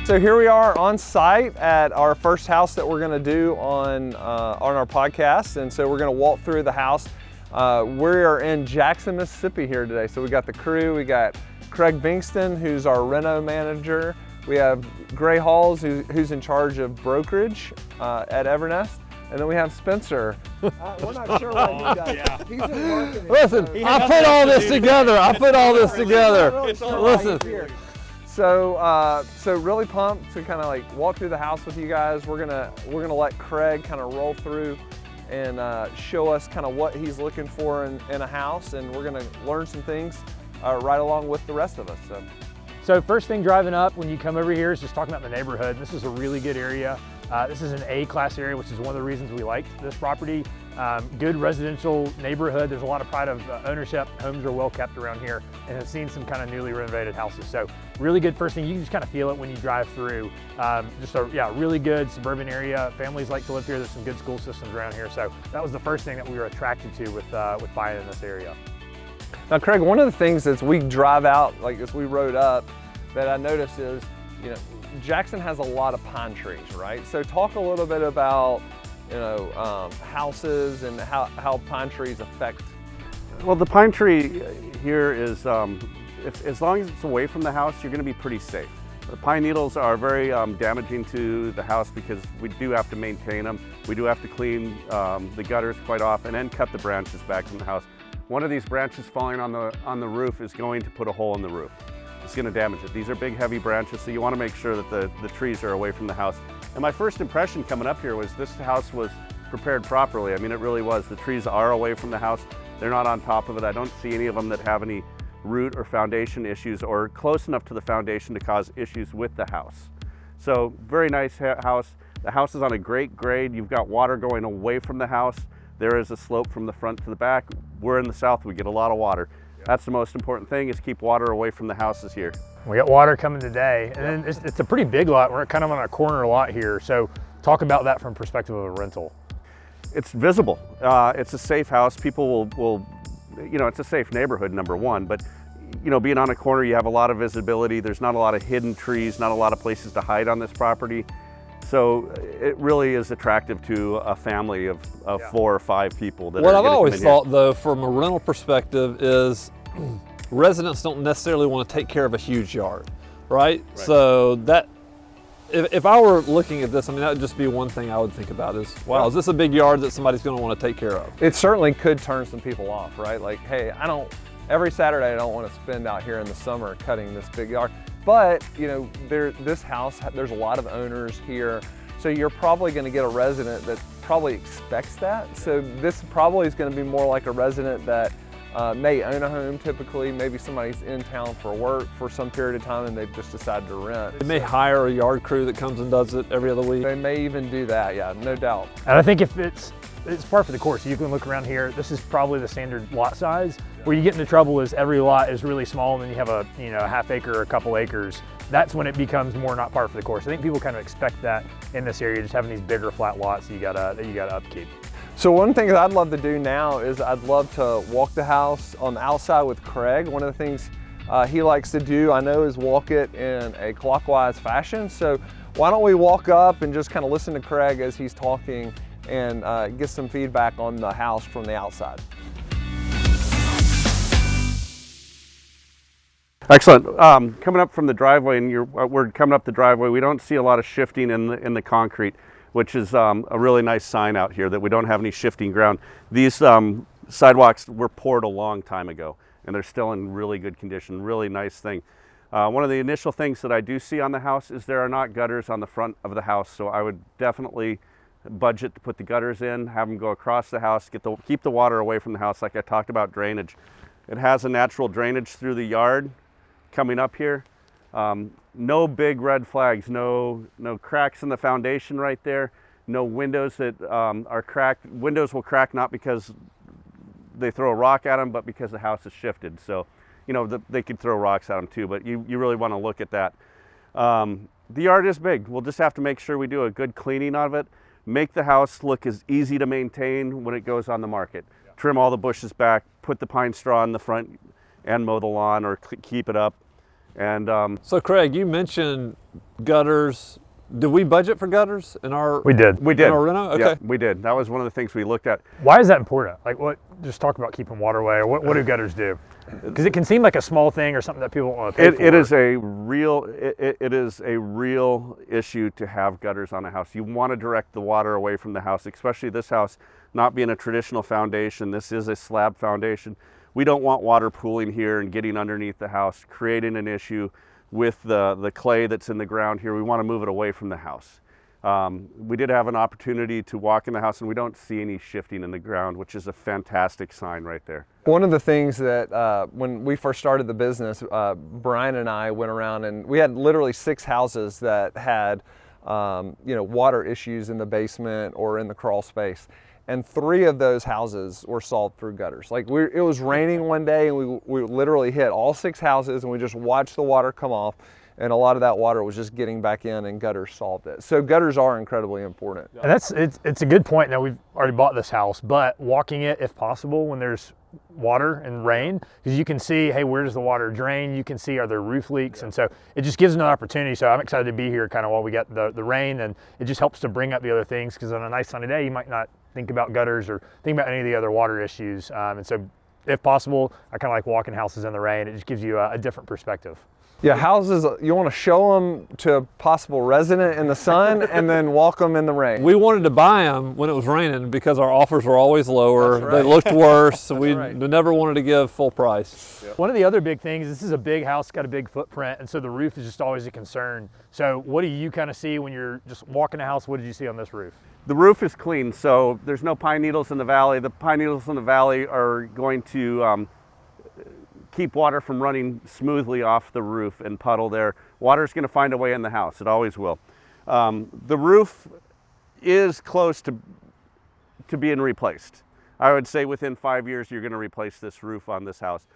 So here we are on site at our first house that we're going to do on our podcast, and so we're going to walk through the house. We are in Jackson, Mississippi here today. So we got the crew. We got Craig Bengston, who's our reno manager. We have Gray Halls, who's in charge of brokerage at Evernest. And then we have Spencer. We're not sure what he does. Yeah. He's in marketing. Listen, I put all this together. Listen. So really pumped to kind of like walk through the house with you guys. We're gonna let Craig kind of roll through and show us kind of what he's looking for in a house, and we're gonna learn some things right along with the rest of us. So first thing driving up when you come over here is just talking about the neighborhood. This is a really good area. This is an A-class area, which is one of the reasons we liked this property. Good residential neighborhood. There's a lot of pride of ownership. Homes are well kept around here, and have seen some kind of newly renovated houses. So really good first thing. You can just kind of feel it when you drive through. Just a really good suburban area. Families like to live here. There's some good school systems around here. So that was the first thing that we were attracted to with buying in this area. Now, Craig, one of the things as we drive out, like as we rode up, that I noticed is, you know, Jackson has a lot of pine trees, right? So talk a little bit about, you know, houses and how pine trees affect. Well, the pine tree here is, as long as it's away from the house, you're going to be pretty safe. The pine needles are very damaging to the house because we do have to maintain them. We do have to clean the gutters quite often and cut the branches back from the house. One of these branches falling on the roof is going to put a hole in the roof. It's going to damage it. These are big, heavy branches, so you want to make sure that the trees are away from the house. And my first impression coming up here was this house was prepared properly. I mean, it really was. The trees are away from the house. They're not on top of it. I don't see any of them that have any root or foundation issues or close enough to the foundation to cause issues with the house. So very nice house. The house is on a great grade. You've got water going away from the house. There is a slope from the front to the back. We're in the south, we get a lot of water. That's the most important thing, is keep water away from the houses here. We got water coming today, and then it's a pretty big lot. We're kind of on a corner lot here. So talk about that from perspective of a rental. It's visible. It's a safe house. People will, you know, it's a safe neighborhood, number one, but you know, being on a corner, you have a lot of visibility. There's not a lot of hidden trees, not a lot of places to hide on this property. So it really is attractive to a family of 4 or 5 people. What I've always thought, though, from a rental perspective is residents don't necessarily want to take care of a huge yard, right? So that, if I were looking at this, I mean, that would just be one thing I would think about is, wow, is this a big yard that somebody's going to want to take care of? It certainly could turn some people off, right? Like, hey, every Saturday I don't want to spend out here in the summer cutting this big yard. But, you know, this house, there's a lot of owners here. So you're probably going to get a resident that probably expects that. So this probably is going to be more like a resident that may own a home typically. Maybe somebody's in town for work for some period of time and they've just decided to rent. They may hire a yard crew that comes and does it every other week. They may even do that, yeah, no doubt. And I think if it's par for the course. You can look around here. This is probably the standard lot size. Where you get into trouble is every lot is really small, and then you have a half acre or a couple acres. That's when it becomes more not par for the course. I think people kind of expect that in this area, just having these bigger flat lots that you gotta upkeep. So one thing that I'd love to do now is I'd love to walk the house on the outside with Craig. One of the things he likes to do, I know, is walk it in a clockwise fashion. So why don't we walk up and just kind of listen to Craig as he's talking and get some feedback on the house from the outside. Excellent. Coming up from the driveway, and we're coming up the driveway, we don't see a lot of shifting in the concrete, which is a really nice sign out here that we don't have any shifting ground. These sidewalks were poured a long time ago, and they're still in really good condition. Really nice thing. One of the initial things that I do see on the house is there are not gutters on the front of the house, so I would definitely budget to put the gutters in, have them go across the house, keep the water away from the house, like I talked about drainage. It has a natural drainage through the yard coming up here. No big red flags, no cracks in the foundation right there, no windows that are cracked. Windows will crack not because they throw a rock at them, but because the house is shifted. So, you know, they could throw rocks at them too, but you really want to look at that. The yard is big. We'll just have to make sure we do a good cleaning of it, make the house look as easy to maintain when it goes on the market. Yeah. Trim all the bushes back, put the pine straw in the front and mow the lawn or keep it up. And So Craig, you mentioned gutters. Did we budget for gutters in our? We did. we did. In our reno? Okay. Yeah, we did. That was one of the things we looked at. Why is that important? Like what, just talk about keeping water away, or what do gutters do? Because it can seem like a small thing or something that people want to pay for. It is a real, it is a real issue to have gutters on a house. You want to direct the water away from the house, especially this house not being a traditional foundation. This is a slab foundation. We don't want water pooling here and getting underneath the house, creating an issue with the clay that's in the ground here. We want to move it away from the house. We did have an opportunity to walk in the house and we don't see any shifting in the ground, which is a fantastic sign right there. One of the things that when we first started the business, Brian and I went around and we had literally 6 houses that had water issues in the basement or in the crawl space. And 3 of those houses were solved through gutters. Like it was raining one day and we literally hit all 6 houses and we just watched the water come off, and a lot of that water was just getting back in and gutters solved it. So gutters are incredibly important. And it's a good point. Now we've already bought this house, but walking it if possible when there's water and rain, because you can see, hey, where does the water drain? You can see, are there roof leaks? And so it just gives another opportunity. So I'm excited to be here kind of while we get the rain, and it just helps to bring up the other things, because on a nice sunny day, you might not think about gutters or think about any of the other water issues. And so if possible, I kind of like walking houses in the rain. It just gives you a different perspective. Yeah, houses, you want to show them to a possible resident in the sun and then walk them in the rain. We wanted to buy them when it was raining because our offers were always lower. That's right. They looked worse. So we right. never wanted to give full price. Yep. One of the other big things, this is a big house, got a big footprint, and so the roof is just always a concern. So what do you kind of see when you're just walking the house? What did you see on this roof? The roof is clean, so there's no pine needles in the valley. The pine needles in the valley are going to keep water from running smoothly off the roof and puddle there. Water's going to find a way in the house. It always will. The roof is close to being replaced. I would say within 5 years you're going to replace this roof on this house.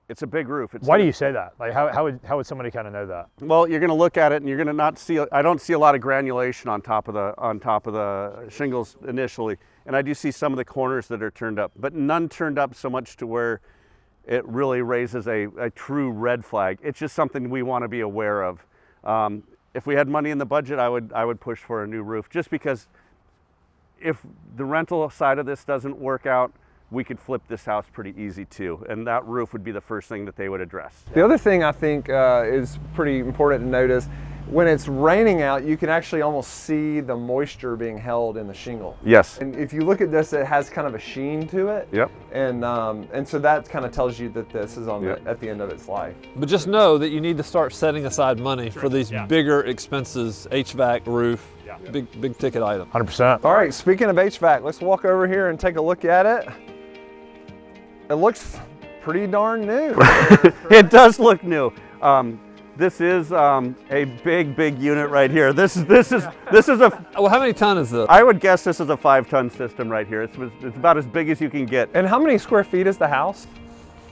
It's a big roof. Why do you say that? Like how would somebody kind of know that? Well, you're going to look at it and you're going to not see. I don't see a lot of granulation on top of the shingles initially, and I do see some of the corners that are turned up, but none turned up so much to where it really raises a true red flag. It's just something we want to be aware of. If we had money in the budget, I would push for a new roof, just because if the rental side of this doesn't work out, we could flip this house pretty easy too, and that roof would be the first thing that they would address. The other thing I think is pretty important to notice, when it's raining out, you can actually almost see the moisture being held in the shingle. Yes. And if you look at this, it has kind of a sheen to it. Yep. And so that kind of tells you that this is on Yep. at the end of its life. But just know that you need to start setting aside money for these bigger expenses, HVAC, roof, big ticket item. 100%. All right, speaking of HVAC, let's walk over here and take a look at it. It looks pretty darn new. It does look new. This is a big unit right here. This is a. Well, how many ton is this? I would guess this is a 5-ton system right here. It's about as big as you can get. And how many square feet is the house?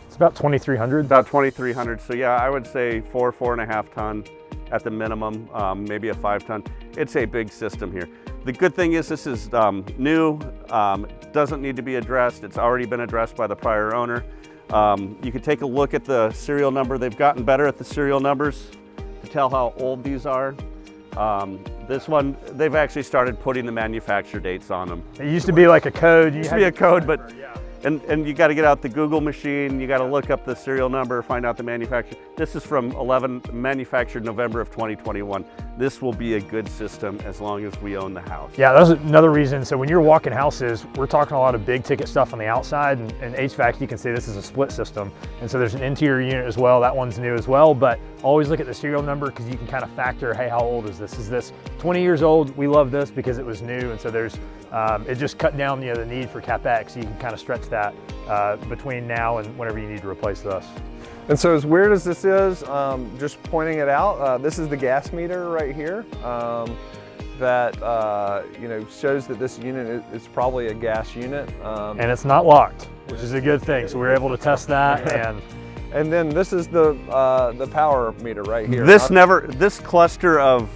It's about 2,300. About 2,300. So yeah, I would say 4.5 ton at the minimum, maybe a 5-ton. It's a big system here. The good thing is this is new, doesn't need to be addressed. It's already been addressed by the prior owner. You can take a look at the serial number. They've gotten better at the serial numbers to tell how old these are. This one, they've actually started putting the manufacture dates on them. It used to be like a code. It used to be a code, but and you got to get out the Google machine. You got to look up the serial number, find out the manufacturer. This is from manufactured November of 2021. This will be a good system as long as we own the house. Yeah, that's another reason. So when you're walking houses, we're talking a lot of big ticket stuff on the outside, and HVAC, you can see this is a split system. And so there's an interior unit as well. That one's new as well, but always look at the serial number, because you can kind of factor, hey, how old is this? Is this 20 years old? We love this because it was new. And so there's, it just cut down the need for CapEx. So you can kind of stretch that between now and whenever you need to replace this. And so as weird as this is, just pointing it out, this is the gas meter right here that shows that this unit is probably a gas unit. And it's not locked, which is a good thing. So we were able to test that. And then this is the power meter right here. This cluster of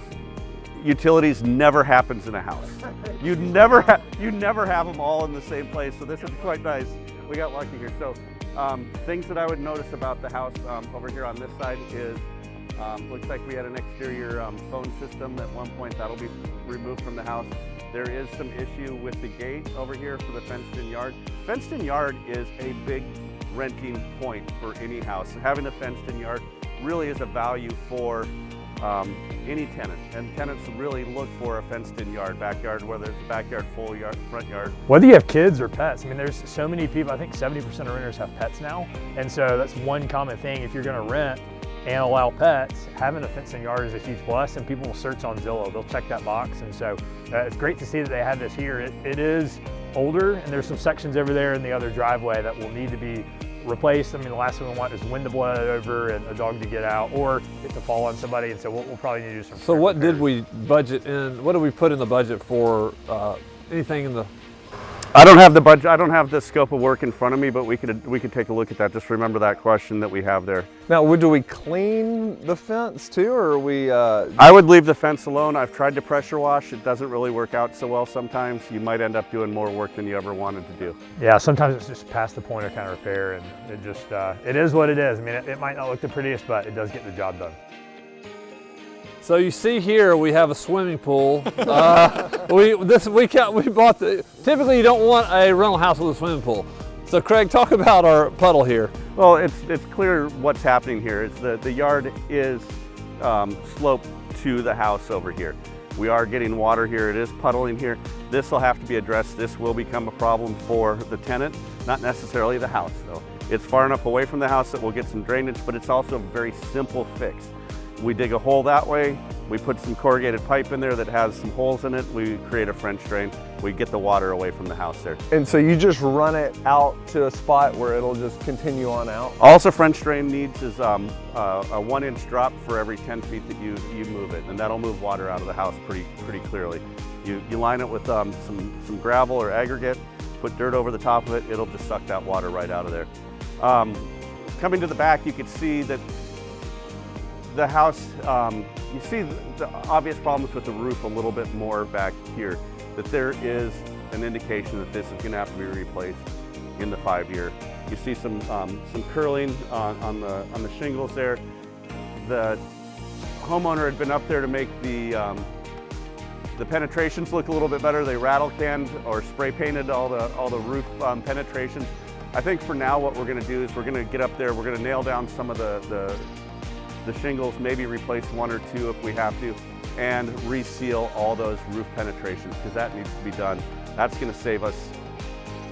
utilities never happens in a house. You never have them all in the same place. So this is quite nice. We got lucky here. So Things that I would notice about the house over here on this side is looks like we had an exterior phone system at one point. That'll be removed from the house. There is some issue with the gate over here for the fenced-in yard. Fenced-in yard is a big renting point for any house. Having a fenced-in yard really is a value for any tenant, and tenants really look for a fenced-in yard, backyard, whether it's a backyard, full yard, front yard. Whether you have kids or pets, I mean, there's so many people, I think 70% of renters have pets now, and so that's one common thing. If you're gonna rent and allow pets, having a fenced-in yard is a huge plus, and people will search on Zillow, they'll check that box, and so it's great to see that they have this here. It is older, and there's some sections over there in the other driveway that will need to be replaced. I mean, the last thing we want is wind to blow over and a dog to get out or it to fall on somebody, and so we'll probably need to do some. So what did we budget in, what did we put in the budget for anything in the? I don't have the budget, I don't have the scope of work in front of me, but we could take a look at that. Just remember that question that we have there. Now, do we clean the fence too, or are we? I would leave the fence alone. I've tried to pressure wash. It doesn't really work out so well sometimes. You might end up doing more work than you ever wanted to do. Yeah, sometimes it's just past the point of kind of repair, and it just, it is what it is. I mean, it might not look the prettiest, but it does get the job done. So you see here we have a swimming pool. We bought the. Typically you don't want a rental house with a swimming pool. So Craig, talk about our puddle here. Well, it's clear what's happening here. It's the yard is sloped to the house over here. We are getting water here. It is puddling here. This will have to be addressed. This will become a problem for the tenant, not necessarily the house though. It's far enough away from the house that we'll get some drainage, but it's also a very simple fix. We dig a hole that way, we put some corrugated pipe in there that has some holes in it, we create a French drain, we get the water away from the house there. And so you just run it out to a spot where it'll just continue on out? Also, French drain needs is a 1-inch drop for every 10 feet that you move it, and that'll move water out of the house pretty clearly. You line it with some gravel or aggregate, put dirt over the top of it, it'll just suck that water right out of there. Coming to the back, you can see that the house, you see the obvious problems with the roof a little bit more back here, that there is an indication that this is going to have to be replaced in the 5-year. You see some curling on the shingles there. The homeowner had been up there to make the penetrations look a little bit better. They rattle canned or spray painted all the roof penetrations. I think for now what we're going to do is we're going to get up there, we're going to nail down some of the shingles, maybe replace 1 or 2 if we have to, and reseal all those roof penetrations, because that needs to be done. That's going to save us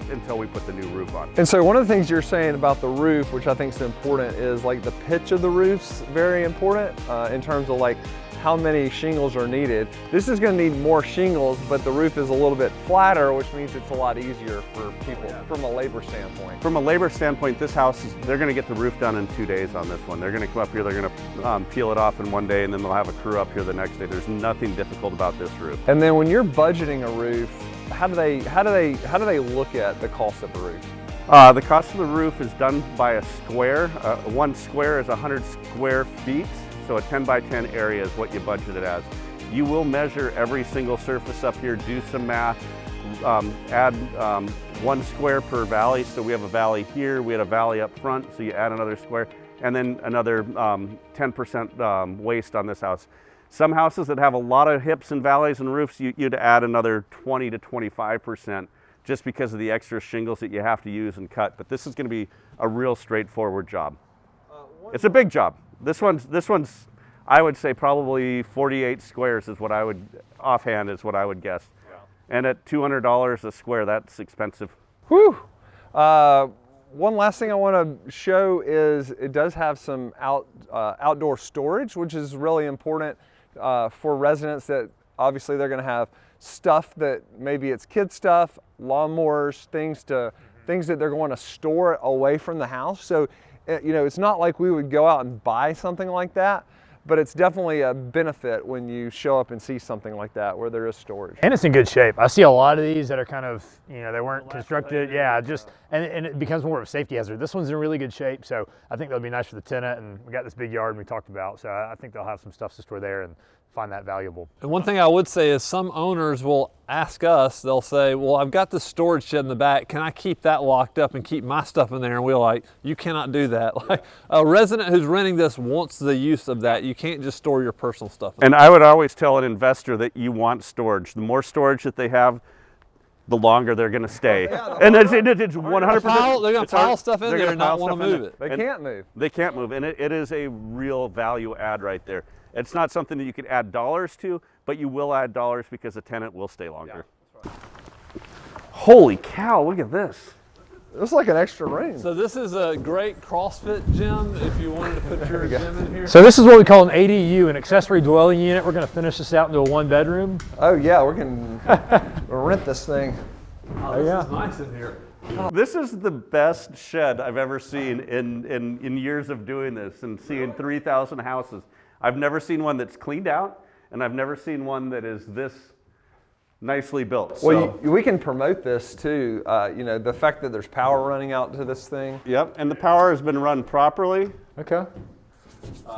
until we put the new roof on. And so one of the things you're saying about the roof, which I think is important, is like the pitch of the roof's very important in terms of like how many shingles are needed. This is going to need more shingles, but the roof is a little bit flatter, which means it's a lot easier for people from a labor standpoint. From a labor standpoint, this house, they're going to get the roof done in 2 days on this one. They're going to come up here, they're going to peel it off in 1 day, and then they'll have a crew up here the next day. There's nothing difficult about this roof. And then when you're budgeting a roof, how do they look at the cost of a roof? The cost of the roof is done by a square. 1 square is 100 square feet. So a 10 by 10 area is what you budget it as. You will measure every single surface up here, do some math, add 1 square per valley. So we have a valley here, we had a valley up front, so you add another square, and then another 10% waste on this house. Some houses that have a lot of hips and valleys and roofs, you'd add another 20 to 25% just because of the extra shingles that you have to use and cut. But this is going to be a real straightforward job. It's a big job. This one's, I would say probably 48 squares is what I would, offhand is what I would guess. Yeah. And at $200 a square, that's expensive. Whew. One last thing I want to show is it does have some outdoor storage, which is really important for residents that obviously they're going to have stuff that maybe it's kid stuff, lawnmowers, things that they're going to store away from the house. So, you know, it's not like we would go out and buy something like that, but it's definitely a benefit when you show up and see something like that where there is storage. And it's in good shape. I see a lot of these that are kind of, you know, they weren't constructed. Yeah, just, and it becomes more of a safety hazard. This one's in really good shape, so I think that'll be nice for the tenant, and we got this big yard we talked about, so I think they'll have some stuff to store there, and find that valuable. And one thing I would say is some owners will ask us, they'll say, well, I've got this storage shed in the back. Can I keep that locked up and keep my stuff in there? And we're like, you cannot do that. Like, a resident who's renting this wants the use of that. You can't just store your personal stuff in And I would always tell an investor that you want storage. The more storage that they have, the longer they're going to stay. And it's 100%. They're going to pile stuff in there and not want to move it. They can't move. They can't move, and it is a real value add right there. It's not something that you could add dollars to, but you will add dollars because the tenant will stay longer. Yeah, that's right. Holy cow, look at this. It's like an extra room. So this is a great CrossFit gym if you wanted to put your gym in here. So this is what we call an ADU, an accessory dwelling unit. We're going to finish this out into a 1-bedroom. Oh yeah, we're gonna rent this thing. Oh, this is nice in here. This is the best shed I've ever seen in years of doing this and seeing 3,000 houses. I've never seen one that's cleaned out, and I've never seen one that is this nicely built. Well, we can promote this too. You know, the fact that there's power running out to this thing. Yep, and the power has been run properly. Okay.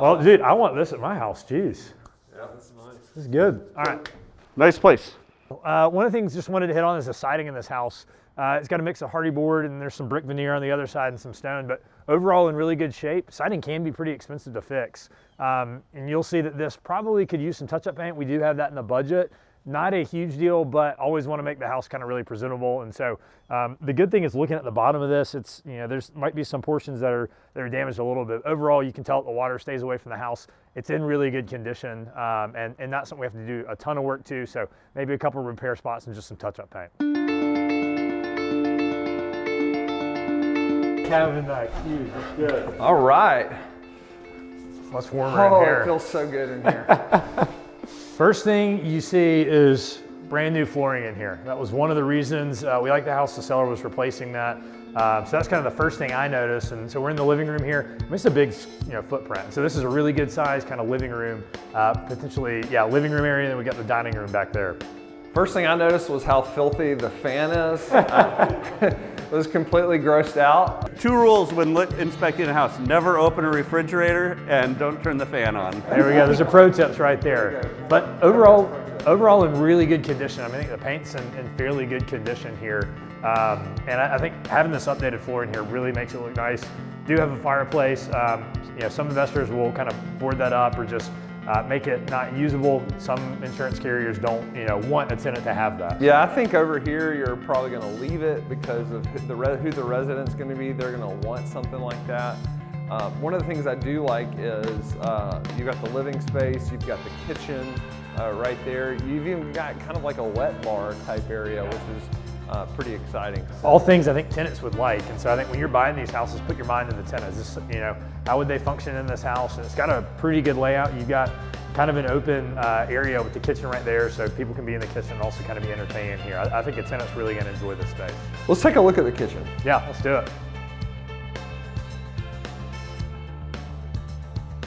Well, dude, I want this at my house. Jeez. Yeah, that's nice. This is good. All right. Nice place. One of the things just wanted to hit on is the siding in this house. It's got a mix of hardy board and there's some brick veneer on the other side and some stone, but overall in really good shape. Siding can be pretty expensive to fix. And you'll see that this probably could use some touch-up paint. We do have that in the budget. Not a huge deal, but always want to make the house kind of really presentable. And so the good thing is looking at the bottom of this, it's, you know, there's might be some portions that are damaged a little bit. Overall, you can tell that the water stays away from the house. It's in really good condition, and not something we have to do a ton of work to. So maybe a couple of repair spots and just some touch-up paint. Cabin back, huge, that's good. All right. Much warmer in here. Oh, it feels so good in here. First thing you see is brand new flooring in here. That was one of the reasons we liked the house. The seller was replacing that. So that's kind of the first thing I noticed. And so we're in the living room here. I mean, it's a big, footprint. So this is a really good size kind of living room, potentially, living room area. And then we got the dining room back there. First thing I noticed was how filthy the fan is. I was completely grossed out. 2 rules when inspecting a house: never open a refrigerator and don't turn the fan on. There we go. There's a pro tips right there. But overall in really good condition. I mean, I think the paint's in fairly good condition here. And I think having this updated floor in here really makes it look nice. Do have a fireplace. Some investors will kind of board that up or just make it not usable. Some insurance carriers don't, want a tenant to have that. Yeah, I think over here you're probably going to leave it because of who the resident's going to be. They're going to want something like that. One of the things I do like is you've got the living space, you've got the kitchen right there. You've even got kind of like a wet bar type area, which is pretty exciting. All things I think tenants would like, and so I think when you're buying these houses, put your mind to the tenants. How would they function in this house? And it's got a pretty good layout. You've got kind of an open area with the kitchen right there, so people can be in the kitchen and also kind of be entertaining here. I think a tenant's really going to enjoy this space. Let's take a look at the kitchen. Yeah, let's do it.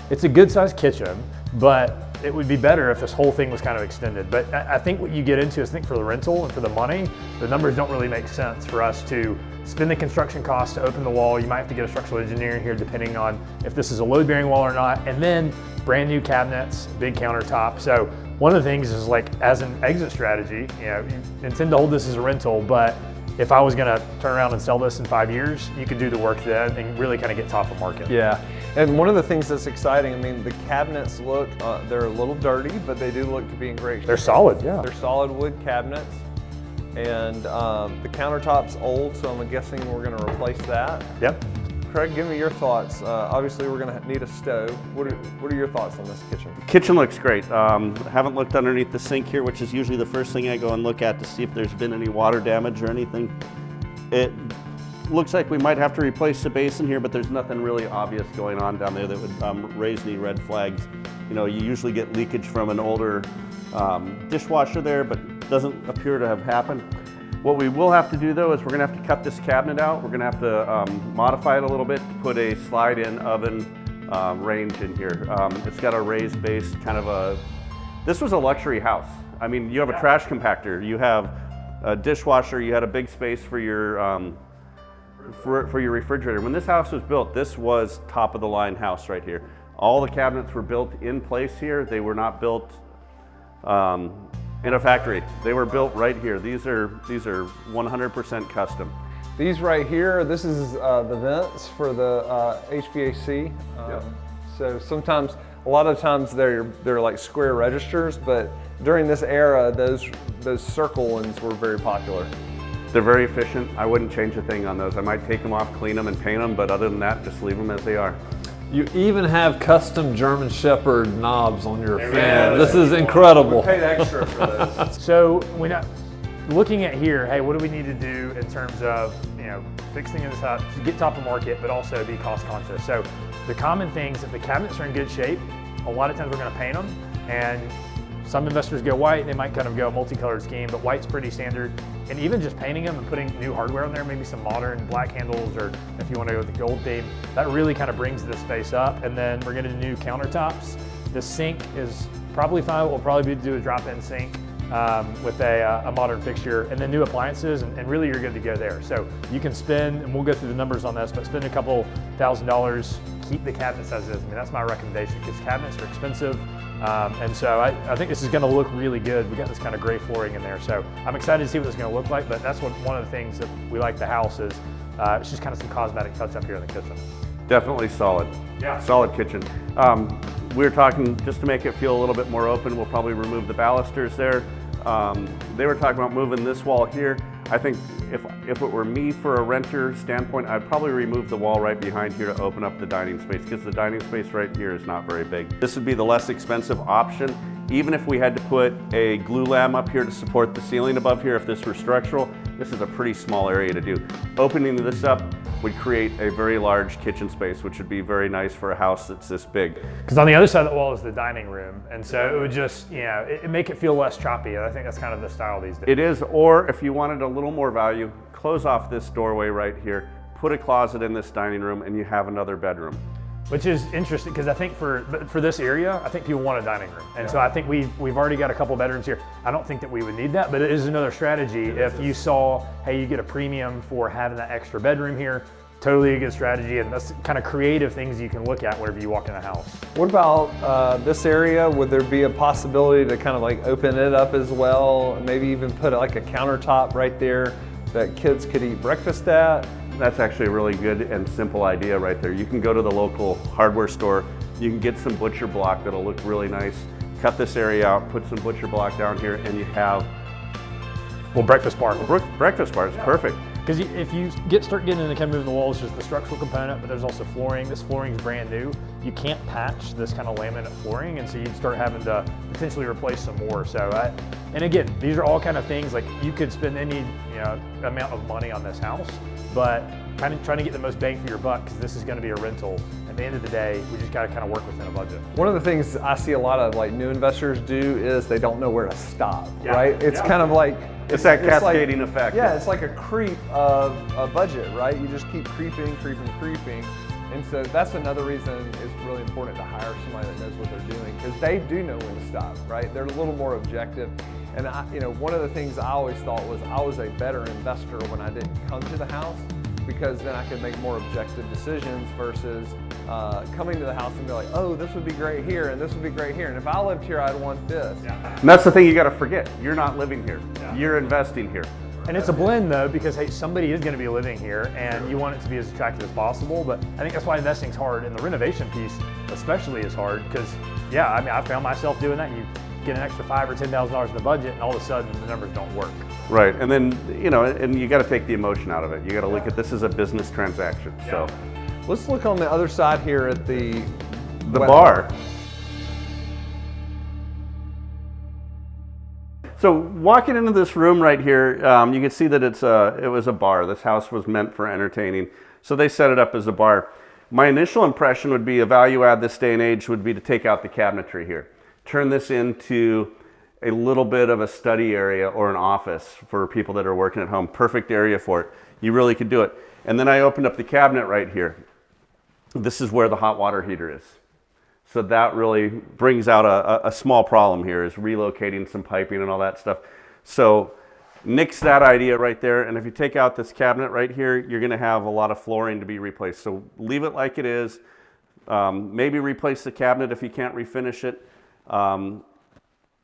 It's a good-sized kitchen, but it would be better if this whole thing was kind of extended. But I think what you get into is, I think for the rental and for the money, the numbers don't really make sense for us to spend the construction costs to open the wall. You might have to get a structural engineer in here depending on if this is a load-bearing wall or not, and then brand new cabinets, big countertop. So one of the things is, like, as an exit strategy, you intend to hold this as a rental, but if I was gonna turn around and sell this in 5 years, you could do the work then and really kind of get top of market. Yeah, and one of the things that's exciting, I mean, the cabinets look, they're a little dirty, but they do look to be in great shape. They're solid, yeah. They're solid wood cabinets, and the countertop's old, so I'm guessing we're gonna replace that. Yep. Craig, give me your thoughts. Obviously, we're gonna need a stove. What are your thoughts on this kitchen? Kitchen looks great. Haven't looked underneath the sink here, which is usually the first thing I go and look at to see if there's been any water damage or anything. It looks like we might have to replace the basin here, but there's nothing really obvious going on down there that would raise any red flags. You usually get leakage from an older dishwasher there, but doesn't appear to have happened. What we will have to do, though, is we're going to have to cut this cabinet out. We're going to have to modify it a little bit to put a slide-in oven range in here. It's got a raised base, this was a luxury house. I mean, you have a trash compactor, you have a dishwasher, you had a big space for your refrigerator. When this house was built, this was top-of-the-line house right here. All the cabinets were built in place here. They were not built in a factory. They were built right here. These are 100% custom. These right here, this is the vents for the HVAC. Yep. So sometimes, a lot of times they're like square registers, but during this era, those circle ones were very popular. They're very efficient. I wouldn't change a thing on those. I might take them off, clean them, and paint them, but other than that, just leave them as they are. You even have custom German Shepherd knobs on your fan. This is incredible. We paid extra for those. So when looking at here, hey, what do we need to do in terms of, fixing this up to get top of market, but also be cost conscious? So the common things, if the cabinets are in good shape, a lot of times we're going to paint them, and some investors go white, they might kind of go a multicolored scheme, but white's pretty standard. And even just painting them and putting new hardware on there, maybe some modern black handles, or if you want to go with the gold theme, that really kind of brings this space up. And then we're getting new countertops. The sink is probably fine. We'll probably do a drop-in sink with a modern fixture, and then new appliances, and really you're good to go there. So you can spend, and we'll go through the numbers on this, but spend a couple $1,000s, keep the cabinets as is. I mean, that's my recommendation, because cabinets are expensive. And so I think this is going to look really good. We got this kind of gray flooring in there, so I'm excited to see what this is going to look like. But that's one of the things that we like the house is it's just kind of some cosmetic touch up here in the kitchen. Definitely solid. Yeah. Solid kitchen. We were talking, just to make it feel a little bit more open, we'll probably remove the balusters there. They were talking about moving this wall here. I think if it were me for a renter standpoint, I'd probably remove the wall right behind here to open up the dining space, because the dining space right here is not very big. This would be the less expensive option. Even if we had to put a glue lamb up here to support the ceiling above here, if this were structural, this is a pretty small area to do. Opening this up would create a very large kitchen space, which would be very nice for a house that's this big. Because on the other side of the wall is the dining room, and so it would just, it make it feel less choppy. And I think that's kind of the style these days. It is, or if you wanted a little more value, close off this doorway right here, put a closet in this dining room, and you have another bedroom. Which is interesting, because I think for this area, I think people want a dining room. And so I think we've already got a couple bedrooms here. I don't think that we would need that, but it is another strategy. If you saw, hey, you get a premium for having that extra bedroom here, totally a good strategy. And that's kind of creative things you can look at whenever you walk in a house. What about this area? Would there be a possibility to kind of like open it up as well? Maybe even put like a countertop right there that kids could eat breakfast at? That's actually a really good and simple idea right there. You can go to the local hardware store, you can get some butcher block that'll look really nice, cut this area out, put some butcher block down here, and you have breakfast bar. Breakfast bar, it's perfect. Because if you start getting into kind of moving the walls, just the structural component, but there's also flooring. This flooring is brand new. You can't patch this kind of laminate flooring, and so you'd start having to potentially replace some more. So, and again, these are all kind of things like you could spend any amount of money on this house, but kind of trying to get the most bang for your buck, because this is going to be a rental. At the end of the day, we just got to kind of work within a budget. One of the things I see a lot of like new investors do is they don't know where to stop, right? It's kind of like, it's that cascading effect. Yeah, it's like a creep of a budget, right? You just keep creeping. And so that's another reason it's really important to hire somebody that knows what they're doing, because they do know when to stop, right? They're a little more objective. And one of the things I always thought was I was a better investor when I didn't come to the house, because then I could make more objective decisions versus coming to the house and be like, oh, this would be great here and this would be great here. And if I lived here, I'd want this. And that's the thing you got to forget. You're not living here. You're investing here. And it's a blend though, because hey, somebody is going to be living here and you want it to be as attractive as possible. But I think that's why investing's hard, and the renovation piece especially is hard, because I found myself doing that. You get an extra $5,000 or $10,000 in the budget, and all of a sudden the numbers don't work. Right, and then and you got to take the emotion out of it. You got to look at this as a business transaction. So let's look on the other side here at the bar. So walking into this room right here, you can see that it was a bar. This house was meant for entertaining, so they set it up as a bar. My initial impression would be a value add this day and age would be to take out the cabinetry here. Turn this into a little bit of a study area or an office for people that are working at home. Perfect area for it. You really could do it. And then I opened up the cabinet right here. This is where the hot water heater is. So that really brings out a small problem here, is relocating some piping and all that stuff. So nix that idea right there. And if you take out this cabinet right here, you're going to have a lot of flooring to be replaced. So leave it like it is. Maybe replace the cabinet if you can't refinish it.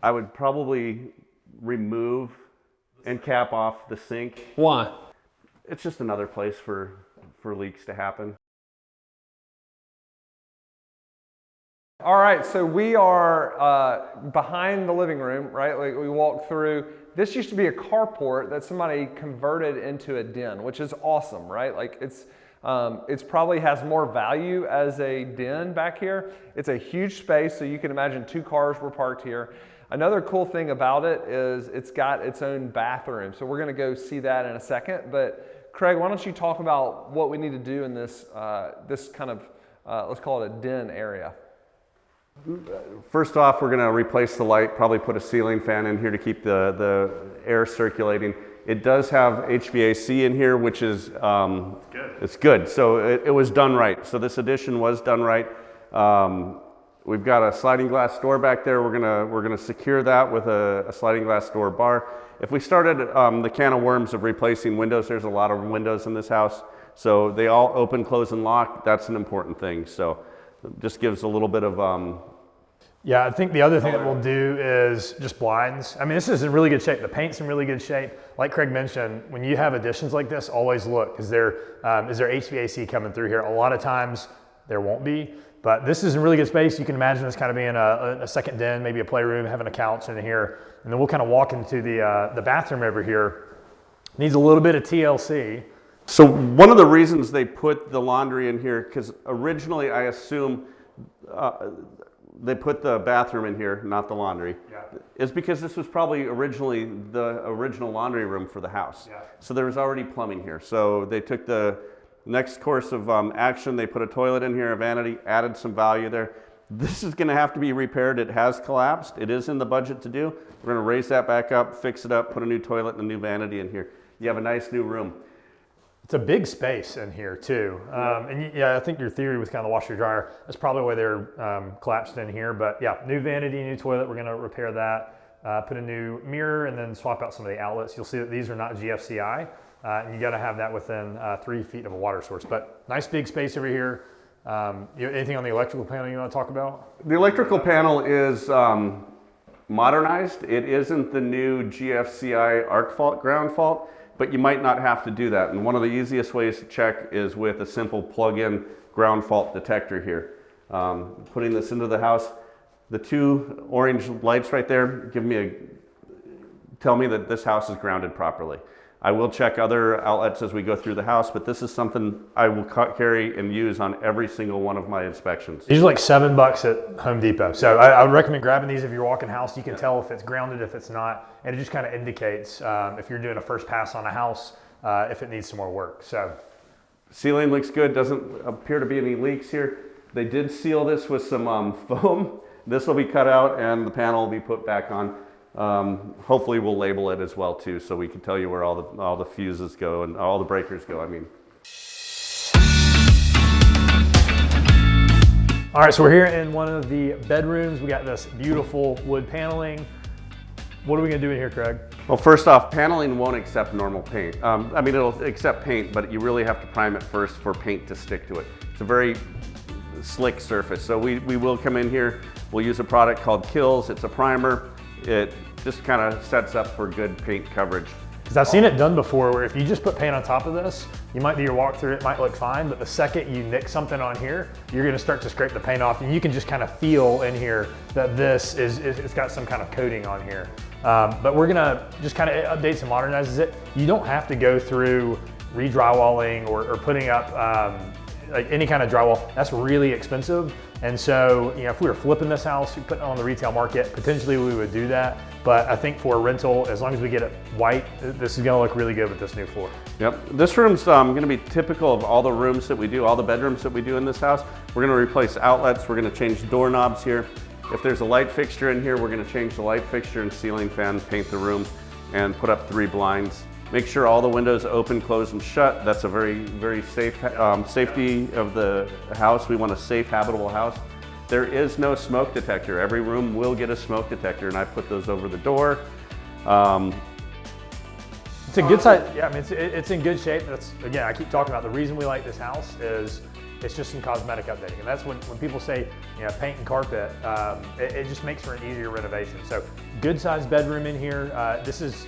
I would probably remove and cap off the sink. Why? It's just another place for leaks to happen. All right, so we are behind the living room, right? Like we walked through. This used to be a carport that somebody converted into a den, which is awesome, right? Like it's probably has more value as a den back here. It's a huge space, so you can imagine 2 cars were parked here. Another cool thing about it is it's got its own bathroom. So we're gonna go see that in a second. But Craig, why don't you talk about what we need to do in this, this kind of, let's call it a den area. First off, we're going to replace the light, probably put a ceiling fan in here to keep the air circulating. It does have HVAC in here, which is it's good. So it was done right. So this addition was done right. We've got a sliding glass door back there. We're gonna secure that with a sliding glass door bar. If we started the can of worms of replacing windows, there's a lot of windows in this house. So they all open, close, and lock. That's an important thing. So it just gives a little bit of Yeah, I think the other thing that we'll do is just blinds. I mean, this is in really good shape. The paint's in really good shape. Like Craig mentioned, when you have additions like this, always look. Is there HVAC coming through here? A lot of times there won't be, but this is in really good space. You can imagine this kind of being a second den, maybe a playroom, having a couch in here. And then we'll kind of walk into the bathroom over here. Needs a little bit of TLC. So one of the reasons they put the laundry in here, because originally I assume they put the bathroom in here, not the laundry, is because this was probably originally the original laundry room for the house. Yeah. So there was already plumbing here. So they took the next course of action, they put a toilet in here, a vanity, added some value there. This is gonna have to be repaired. It has collapsed. It is in the budget to do. We're gonna raise that back up, fix it up, put a new toilet and a new vanity in here. You have a nice new room. It's a big space in here too. And yeah, I think your theory with kind of the washer dryer, that's probably why they're collapsed in here. But yeah, new vanity, new toilet, we're gonna repair that, put a new mirror and then swap out some of the outlets. You'll see that these are not GFCI and you gotta have that within 3 feet of a water source. But nice big space over here. Anything on the electrical panel you wanna talk about? The electrical panel is modernized. It isn't the new GFCI arc fault, ground fault, but you might not have to do that. And one of the easiest ways to check is with a simple plug-in ground fault detector here. Putting this into the house, the 2 orange lights right there tell me that this house is grounded properly. I will check other outlets as we go through the house, but this is something I will carry and use on every single one of my inspections. These are like $7 at Home Depot. So I would recommend grabbing these if you're walking house. You can tell if it's grounded, if it's not, and it just kind of indicates if you're doing a first pass on a house, if it needs some more work. So ceiling looks good. Doesn't appear to be any leaks here. They did seal this with some foam. This will be cut out and the panel will be put back on. Hopefully we'll label it as well too, so we can tell you where all the fuses go and all the breakers go. I mean. All right, so we're here in one of the bedrooms. We got this beautiful wood paneling. What are we gonna do in here, Craig? Well, first off, paneling won't accept normal paint. I mean, it'll accept paint, but you really have to prime it first for paint to stick to it. It's a very slick surface. So we will come in here. We'll use a product called Kills. It's a primer. It just kind of sets up for good paint coverage. Because I've seen it done before where if you just put paint on top of this, you might do your walkthrough, it might look fine, but the second you nick something on here, you're gonna start to scrape the paint off and you can just kind of feel in here that it's got some kind of coating on here. But we're gonna just kind of updates and modernizes it. You don't have to go through re-drywalling or putting up like any kind of drywall. That's really expensive. And so, if we were flipping this house, putting it on the retail market, potentially we would do that. But I think for a rental, as long as we get it white, this is gonna look really good with this new floor. Yep, this room's gonna be typical of all the rooms that we do, all the bedrooms that we do in this house. We're gonna replace outlets, we're gonna change doorknobs here. If there's a light fixture in here, we're gonna change the light fixture and ceiling fan, paint the room, and put up 3 blinds. Make sure all the windows open, close, and shut. That's a very, very safe safety of the house. We want a safe, habitable house. There is no smoke detector. Every room will get a smoke detector, and I put those over the door. It's a good size. Yeah, I mean, it's in good shape. That's, again, I keep talking about the reason we like this house is It's just some cosmetic updating. And that's when people say, paint and carpet, it just makes for an easier renovation. So good sized bedroom in here. This is,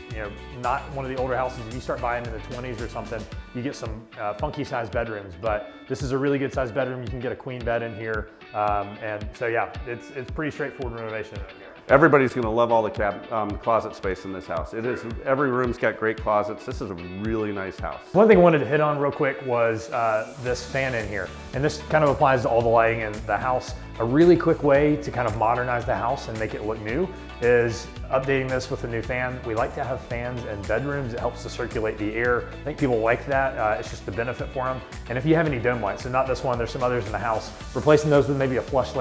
not one of the older houses. If you start buying in the 20s or something, you get some funky sized bedrooms, but this is a really good sized bedroom. You can get a queen bed in here. And so yeah, it's pretty straightforward renovation. Everybody's going to love all the closet space in this house. It is, every room's got great closets. This is a really nice house. One thing I wanted to hit on real quick was this fan in here. And this kind of applies to all the lighting in the house. A really quick way to kind of modernize the house and make it look new is updating this with a new fan. We like to have fans in bedrooms. It helps to circulate the air. I think people like that. It's just a benefit for them. And if you have any dome lights, so not this one, there's some others in the house, replacing those with maybe a flush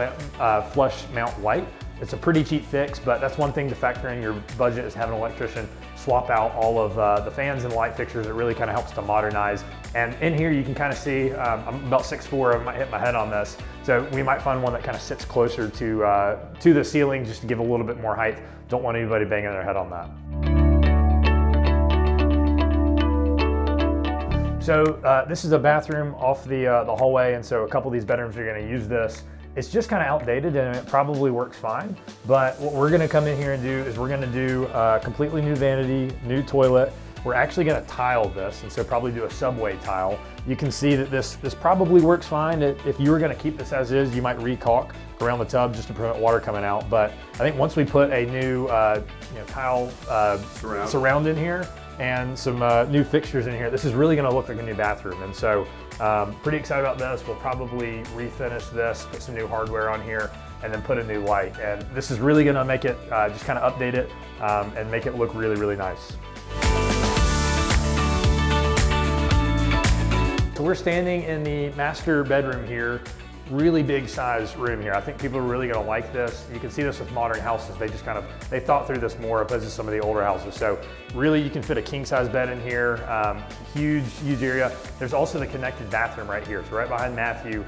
mount light. It's a pretty cheap fix, but that's one thing to factor in your budget is having an electrician swap out all of the fans and light fixtures. It really kind of helps to modernize. And in here you can kind of see, I'm about 6'4", I might hit my head on this. So we might find one that kind of sits closer to the ceiling just to give a little bit more height. Don't want anybody banging their head on that. So this is a bathroom off the hallway, and so a couple of these bedrooms are going to use this. It's just kind of outdated and it probably works fine, but what we're going to come in here and do is we're going to do a completely new vanity, new toilet. We're actually going to tile this, and so probably do a subway tile. You can see that this probably works fine. If you were going to keep this as is, you might re-caulk around the tub just to prevent water coming out. But I think once we put a new tile surround in here and some new fixtures in here, this is really going to look like a new bathroom. And so pretty excited about this. We'll probably refinish this, put some new hardware on here, and then put a new light. And this is really going to make it, just kind of update it and make it look really, really nice. So we're standing in the master bedroom here. Really big size room here. I think people are really going to like this. You can see this with modern houses. They thought through this more opposed to some of the older houses. So really you can fit a king size bed in here. Huge area. There's also the connected bathroom right here. So right behind Matthew.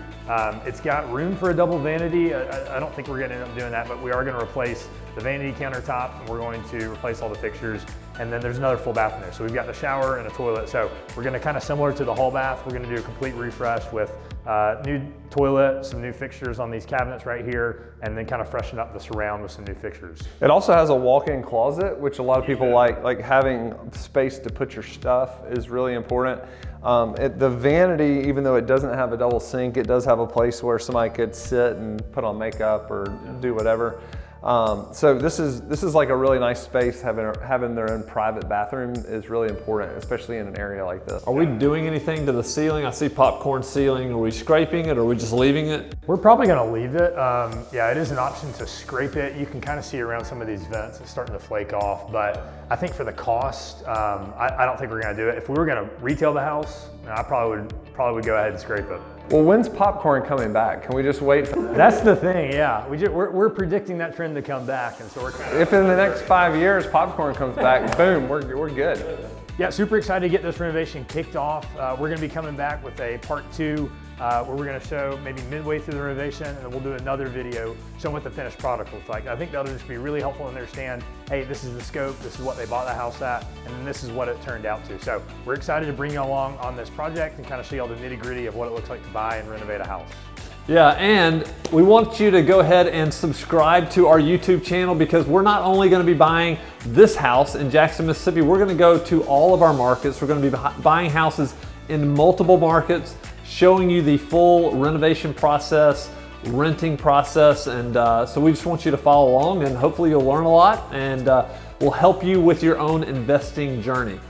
It's got room for a double vanity. I don't think we're going to end up doing that, but we are going to replace the vanity countertop, and we're going to replace all the fixtures. And then there's another full bath in there. So we've got the shower and a toilet. So we're going to kind of similar to the hall bath. We're going to do a complete refresh with new toilet, some new fixtures on these cabinets right here, and then kind of freshen up the surround with some new fixtures. It also has a walk-in closet, which a lot of people like having space to put your stuff is really important. The vanity, even though it doesn't have a double sink, it does have a place where somebody could sit and put on makeup or do whatever. So this is like a really nice space. Having their own private bathroom is really important, especially in an area like this. Are we doing anything to the ceiling? I see popcorn ceiling. Are we scraping it or are we just leaving it? We're probably going to leave it. Yeah, it is an option to scrape it. You can kind of see around some of these vents, it's starting to flake off, but I think for the cost, I don't think we're going to do it. If we were going to retail the house, I probably would go ahead and scrape it. Well, when's popcorn coming back? Can we just wait? That's the thing, yeah. We're predicting that trend to come back, and so we're kind of... If in the next 5 years popcorn comes back, boom, we're good. Yeah, super excited to get this renovation kicked off. We're going to be coming back with a part 2 where we're going to show maybe midway through the renovation, and then we'll do another video showing what the finished product looks like. I think that'll just be really helpful to understand, hey, this is the scope, this is what they bought the house at, and then this is what it turned out to. So we're excited to bring you along on this project and kind of show you all the nitty-gritty of what it looks like to buy and renovate a house. Yeah, and we want you to go ahead and subscribe to our YouTube channel, because we're not only going to be buying this house in Jackson, Mississippi, we're going to go to all of our markets. We're going to be buying houses in multiple markets, showing you the full renovation process, renting process, and so we just want you to follow along, and hopefully you'll learn a lot, and we'll help you with your own investing journey.